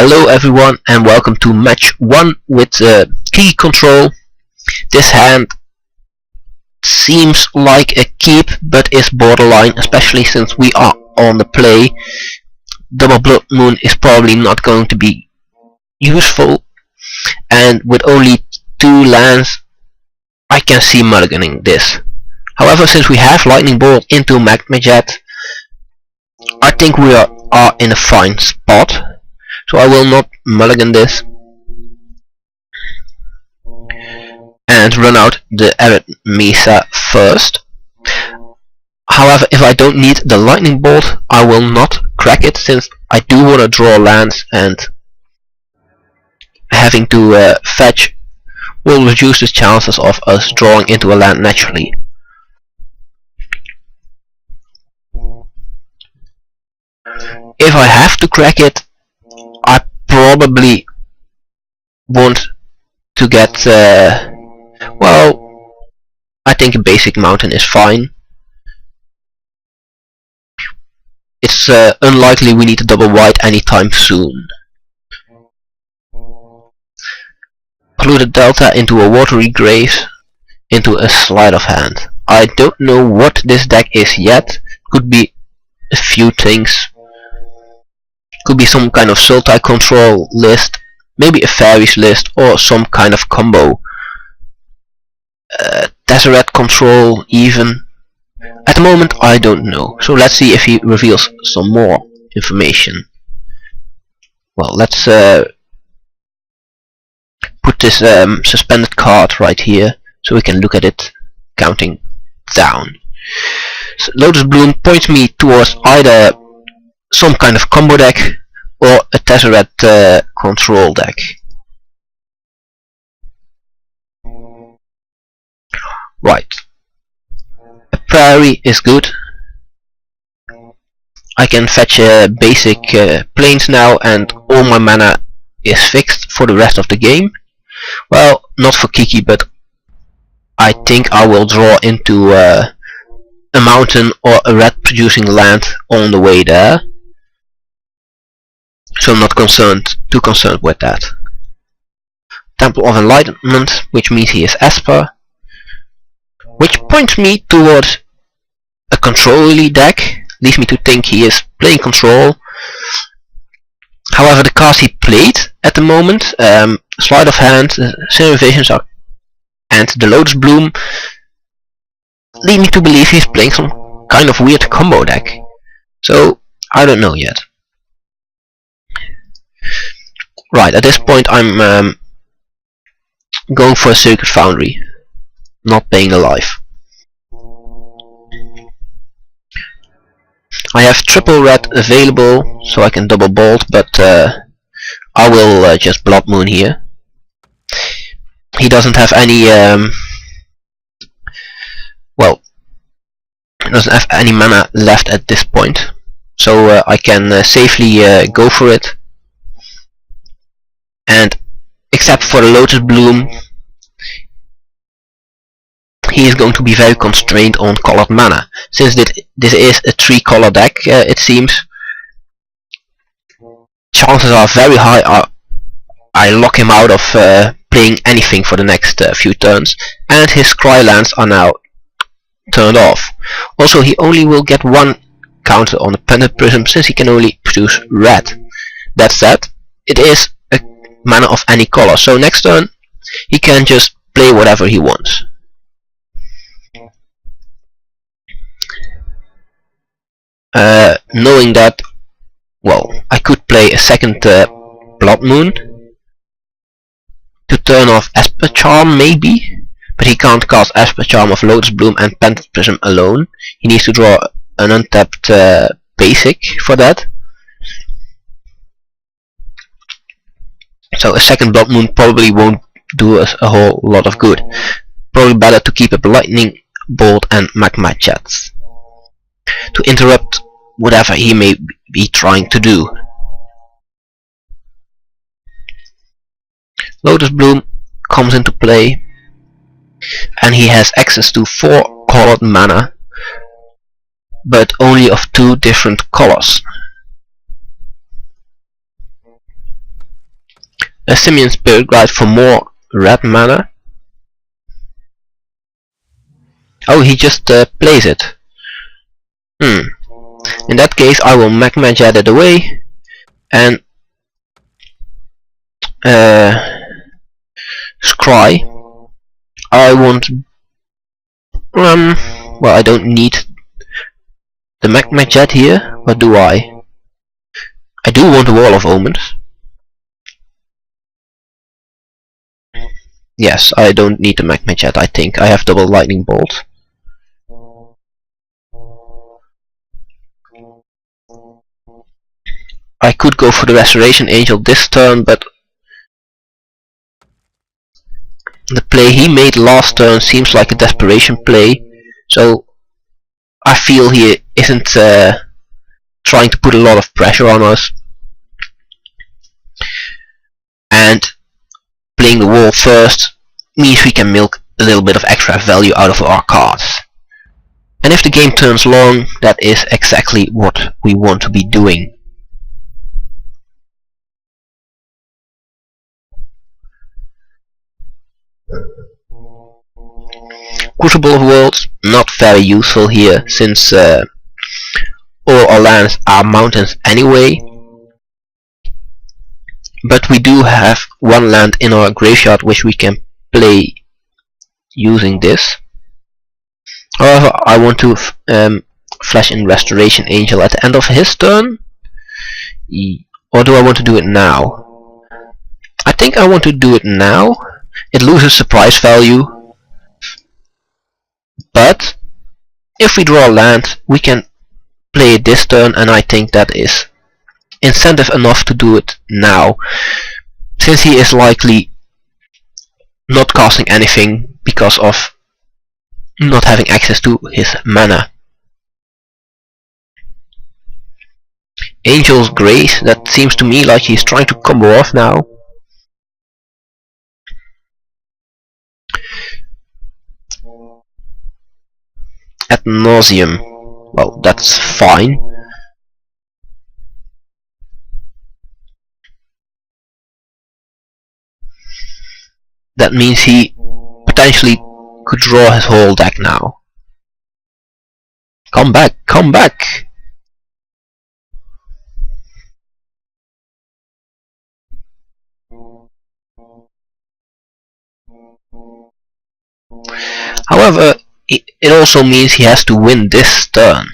Hello everyone and welcome to match 1 with key control. This hand seems like a keep but is borderline, especially since we are on the play. Double blood moon is probably not going to be useful, and with only 2 lands I can see mulliganing this. However, since we have lightning bolt into magma jet, I think we are in a fine spot. So I will not mulligan this and run out the Arid Mesa first. However, if I don't need the lightning bolt, I will not crack it, since I do want to draw lands, and having to fetch will reduce the chances of us drawing into a land naturally. If I have to crack it, I probably want to get well, I think a basic mountain is fine. It's unlikely we need a double white anytime soon. Polluted delta into a watery grave, into a sleight of hand. I don't know what this deck is yet. Could be a few things. Could be some kind of Sultai control list, maybe a fairies list, or some kind of combo. Tezzeret control even. At the moment I don't know, so let's see if he reveals some more information. Well, let's put this suspended card right here so we can look at it counting down. So Lotus Bloom points me towards either some kind of combo deck or a Tezzeret control deck. Right. A prairie is good. I can fetch basic planes now, and all my mana is fixed for the rest of the game. Well, not for Kiki, but I think I will draw into a mountain or a red producing land on the way there. So I'm not too concerned with that. Temple of Enlightenment, which means he is Esper, which points me towards a control deck, leads me to think he is playing control. However, the cards he played at the moment, Sleight of Hand, Cinema Visions and the Lotus Bloom, lead me to believe he's playing some kind of weird combo deck. So I don't know yet. Right, at this point I'm going for a Sacred Foundry, not playing the life. I have triple red available, so I can double bolt, but I will just Blood Moon here. He doesn't have any well, doesn't have any mana left at this point, so I can safely go for it. And except for the Lotus Bloom, he is going to be very constrained on colored mana. Since this is a 3-color deck, it seems, chances are very high I lock him out of playing anything for the next few turns, and his Cry lands are now turned off. Also, he only will get 1 counter on the Pendant Prism, since he can only produce red. That said, it is a mana of any color, so next turn he can just play whatever he wants. Knowing that, well, I could play a second Blood Moon to turn off Esper Charm maybe, but he can't cast Esper Charm of Lotus Bloom and Pendant Prism alone. He needs to draw an untapped basic for that. So a second Blood Moon probably won't do us a whole lot of good. Probably better to keep up Lightning Bolt and Magma Jets to interrupt whatever he may be trying to do. Lotus Bloom comes into play, and he has access to 4 colored mana, but only of 2 different colors. a Simian Spirit Glide for more red mana. Oh, he just plays it. In that case, I will Magma Jet it away and scry. I want well, I don't need the Magma Jet here. What do I? I do want a Wall of Omens. Yes, I don't need the Magma Jet. I think I have double Lightning Bolt. I could go for the Restoration Angel this turn, but the play he made last turn seems like a desperation play, so I feel he isn't trying to put a lot of pressure on us. And playing the wall first means we can milk a little bit of extra value out of our cards. And if the game turns long, that is exactly what we want to be doing. Crucible of Worlds, not very useful here, since all our lands are mountains anyway. But we do have one land in our graveyard which we can play using this. However, I want to flash in Restoration Angel at the end of his turn. Or do I want to do it now? I think I want to do it now. It loses surprise value. But if we draw a land, we can play it this turn, and I think that is incentive enough to do it now, since he is likely not casting anything because of not having access to his mana. Angel's Grace, that seems to me like he's trying to combo off now. Ad nauseam. Well, that's fine. That means he potentially could draw his whole deck now. Come back, come back! However, it also means he has to win this turn,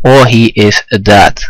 or he is dead.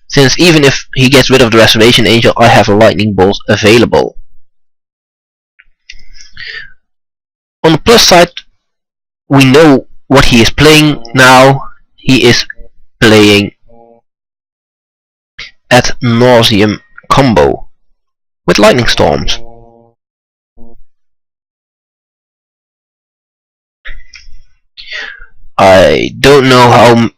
Since even if he gets rid of the Restoration Angel, I have a Lightning Bolt available. On the plus side, we know what he is playing now. He is playing Ad nauseam combo with Lightning Storms. I don't know how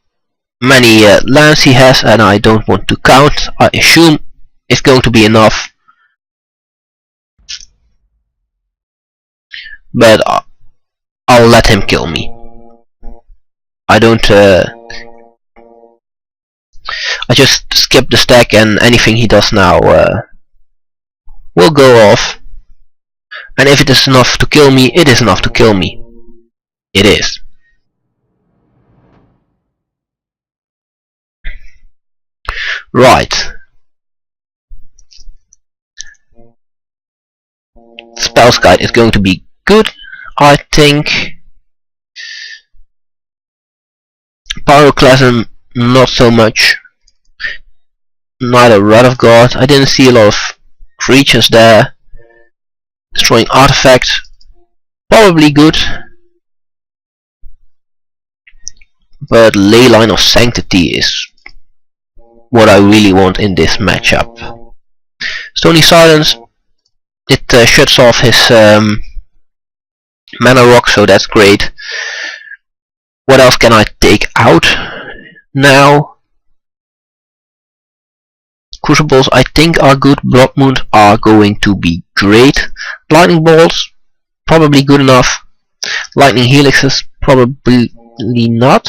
many lands he has, and I don't want to count. I assume it's going to be enough, but I'll let him kill me. I don't I just skip the stack, and anything he does now will go off. And if it is enough to kill me, it is enough to kill me. It is. Right. Spells Guide is going to be good, I think. Pyroclasm, not so much. Neither Wrath of God. I didn't see a lot of creatures there. Destroying artifacts, probably good. But Leyline of Sanctity is what I really want in this matchup. Stony Silence, it shuts off his mana rock, so that's great. What else can I take out now? Crucibles I think are good. Blood Moons are going to be great. Lightning Bolts, probably good enough. Lightning Helixes, probably not.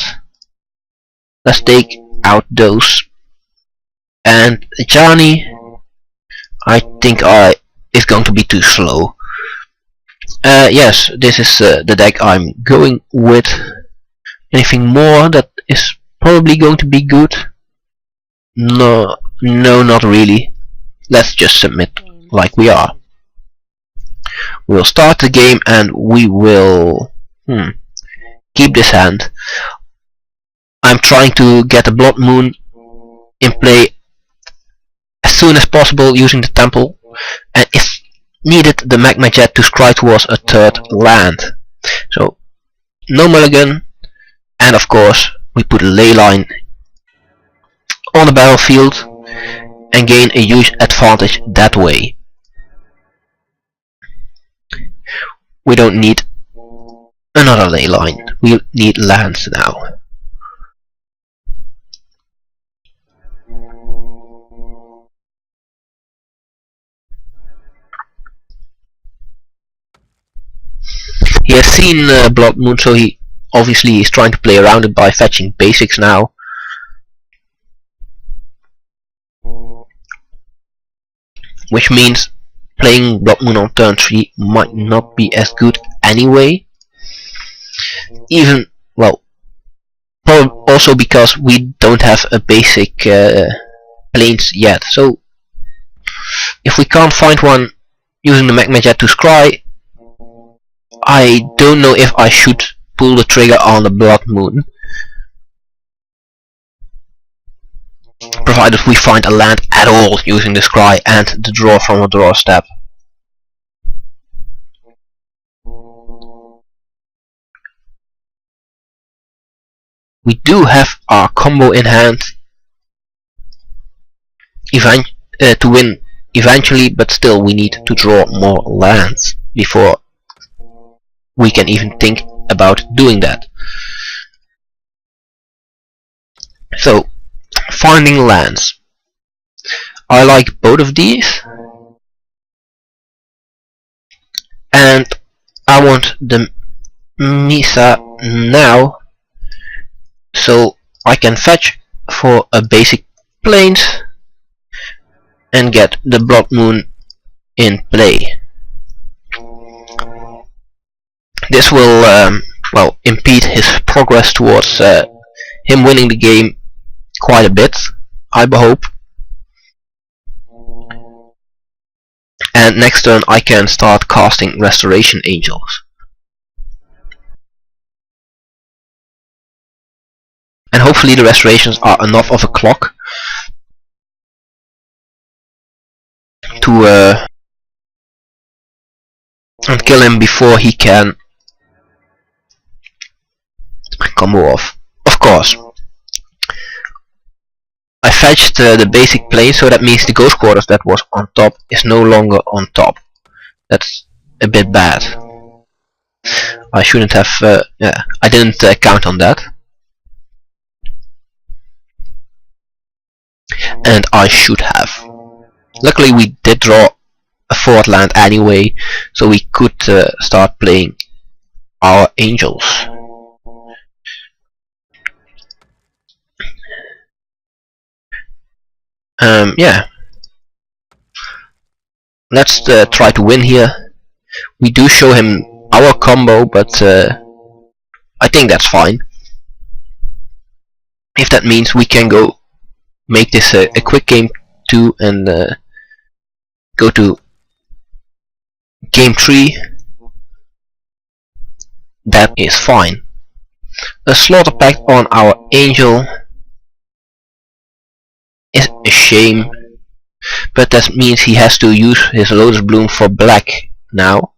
Let's take out those. And Ajani, I think it's going to be too slow. Yes, this is the deck I'm going with. Anything more that is probably going to be good? No, not really. Let's just submit like we are. We'll start the game and we will keep this hand. I'm trying to get a Blood Moon in play as soon as possible using the temple, and if needed the Magma Jet to scry towards a third land. So no mulligan, and of course we put a ley line on the battlefield and gain a huge advantage that way. We don't need another ley line, we need lands now. He has seen Blood Moon, so he obviously is trying to play around it by fetching basics now. Which means playing Blood Moon on turn 3 might not be as good anyway. Even, well, also because we don't have a basic planes yet. So if we can't find one using the Magma Jet to scry, I don't know if I should pull the trigger on the Blood Moon, provided we find a land at all using the scry and the draw from a draw step. We do have our combo in hand to win eventually, but still we need to draw more lands before we can even think about doing that. So, finding lands. I like both of these, and I want the Misa now, so I can fetch for a basic plains and get the Blood Moon in play. This will well, impede his progress towards him winning the game quite a bit, I hope. And next turn I can start casting Restoration Angels. And hopefully the restorations are enough of a clock to and kill him before he can combo off. Of course, I fetched the basic plane, so that means the Ghost Quarters that was on top is no longer on top. That's a bit bad. I shouldn't have, yeah, I didn't count on that. And I should have. Luckily we did draw a fourth land anyway, so we could start playing our angels. Yeah. Let's try to win here. We do show him our combo, but I think that's fine. If that means we can go make this a quick game 2 and go to game 3, that is fine. A Slaughter Pact on our angel is a shame, but that means he has to use his Lotus Bloom for black now.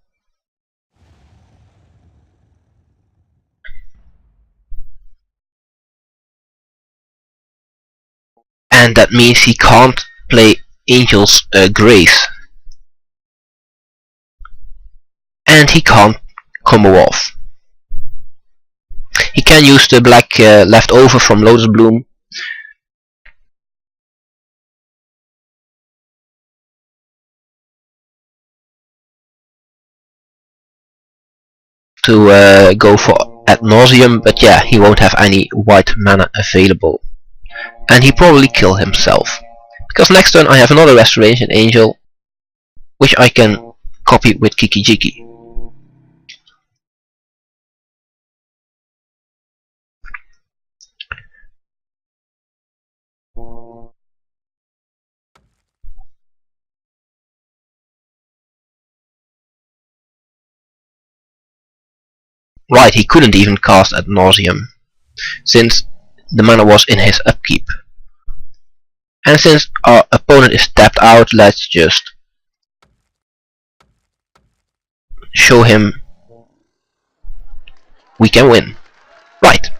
And that means he can't play Angel's Grace. And he can't combo off. He can use the black left over from Lotus Bloom to go for ad nauseum, but yeah, he won't have any white mana available. And he probably kill himself. Because next turn I have another Restoration Angel, which I can copy with Kiki-Jiki. Right, he couldn't even cast ad nauseam, since the mana was in his upkeep. And since our opponent is tapped out, let's just show him we can win. Right,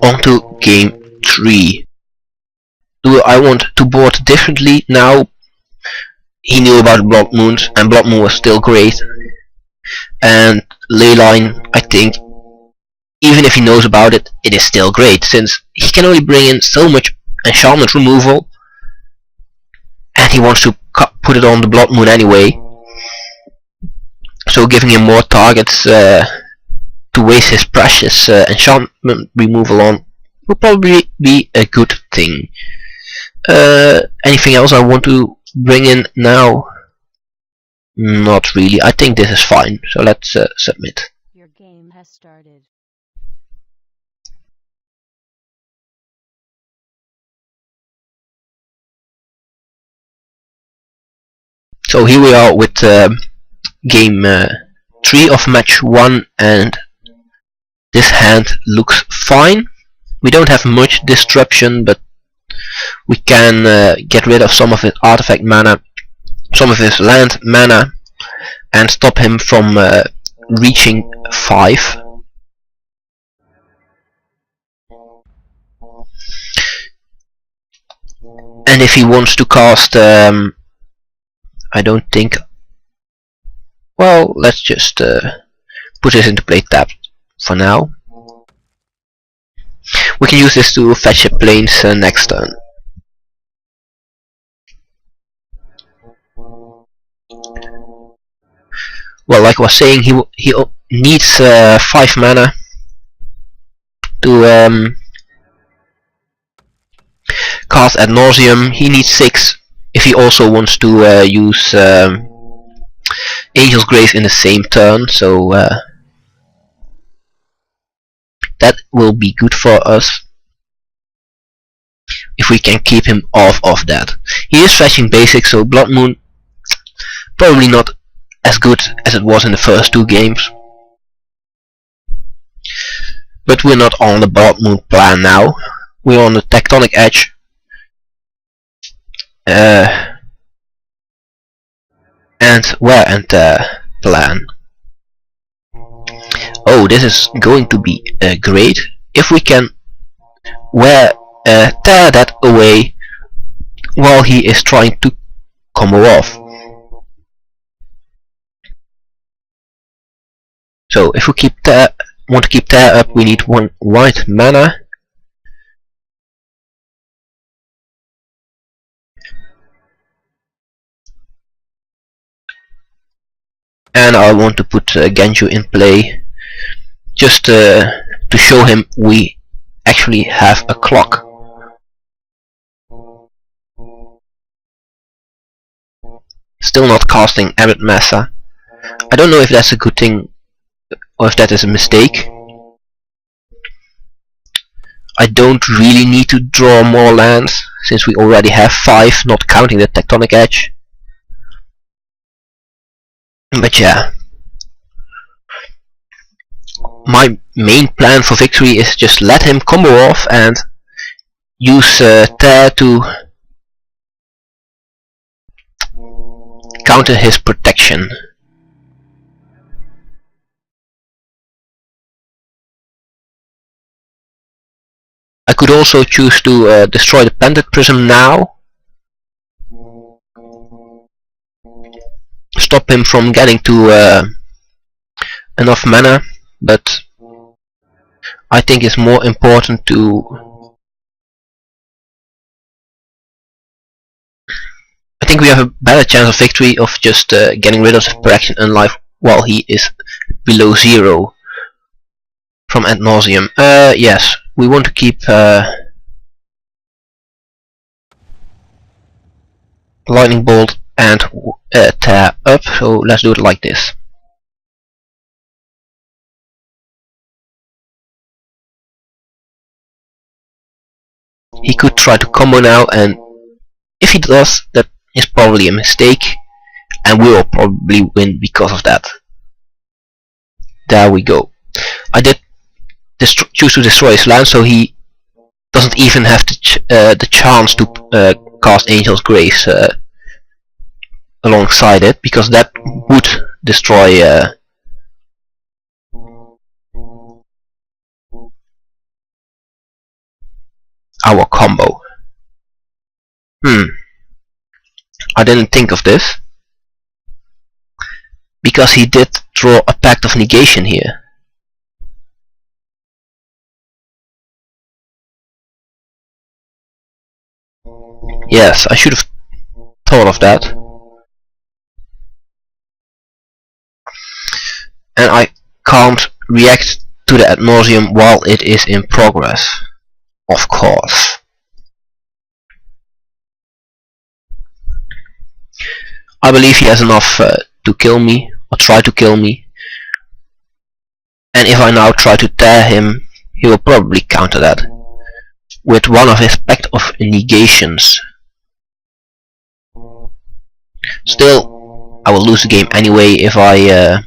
on to game 3. Do I want to board differently now? He knew about Blood Moons, and Blood Moon was still great. And Leyline, I think, even if he knows about it, it is still great, since he can only bring in so much enchantment removal, and he wants to put it on the Blood Moon anyway. So giving him more targets to waste his precious enchantment removal on will probably be a good thing. Anything else I want to bring in now? Not really. I think this is fine. So let's submit. Your game has started. So here we are with game 3 of match 1, and this hand looks fine. We don't have much disruption, but we can get rid of some of his artifact mana, some of his land mana, and stop him from reaching 5. And if he wants to cast, I don't think. Well, let's just put this into play tapped for now. We can use this to fetch a plains next turn. Well, like I was saying, he needs 5 mana to cast ad nauseam. He needs 6 if he also wants to use Angel's Grave in the same turn, so that will be good for us if we can keep him off of that. He is fetching basic, so Blood Moon probably not as good as it was in the first 2 games. But we're not on the Blood Moon plan now. We're on the Tectonic Edge. And we're in the plan. Oh, this is going to be great if we can tear that away while he is trying to combo off. So if we want to keep tear up, we need 1 white mana. And I want to put Genju in play just to show him we actually have a clock. Still not casting Abbot Massa. I don't know if that's a good thing or if that is a mistake. I don't really need to draw more lands since we already have 5, not counting the Tectonic Edge. But yeah, my main plan for victory is just let him combo off and use tear to counter his protection. I could also choose to destroy the Pendant Prism now, stop him from getting to enough mana, but I think it's more important to... I think we have a better chance of victory of just getting rid of the Protection Unlife while he is below 0 from ad nauseam. Yes, we want to keep Lightning Bolt and tear up, so let's do it like this. He could try to combo now, and if he does, that is probably a mistake, and we will probably win because of that. There we go. I did choose to destroy his land, so he doesn't even have the chance to cast Angel's Grace alongside it, because that would destroy our combo. I didn't think of this, because he did draw a Pact of Negation here. Yes, I should have thought of that. And I can't react to the ad nauseam while it is in progress. Of course. I believe he has enough to kill me, or try to kill me. And if I now try to tear him, he will probably counter that with one of his Pact of Negations. Still, I will lose the game anyway if I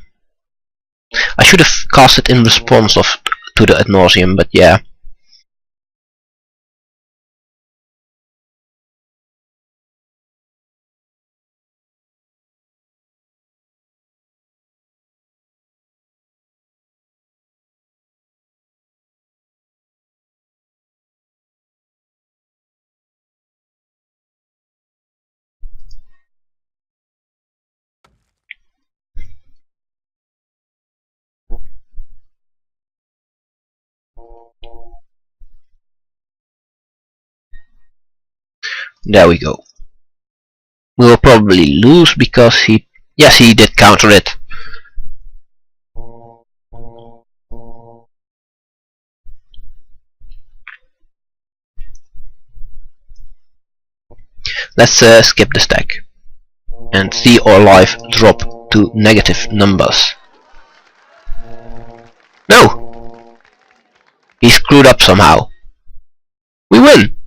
should have cast it in response to the ad nauseam, but yeah. There we go. We will probably lose because yes, he did counter it. Let's skip the stack and see our life drop to negative numbers. No! He screwed up somehow. We win!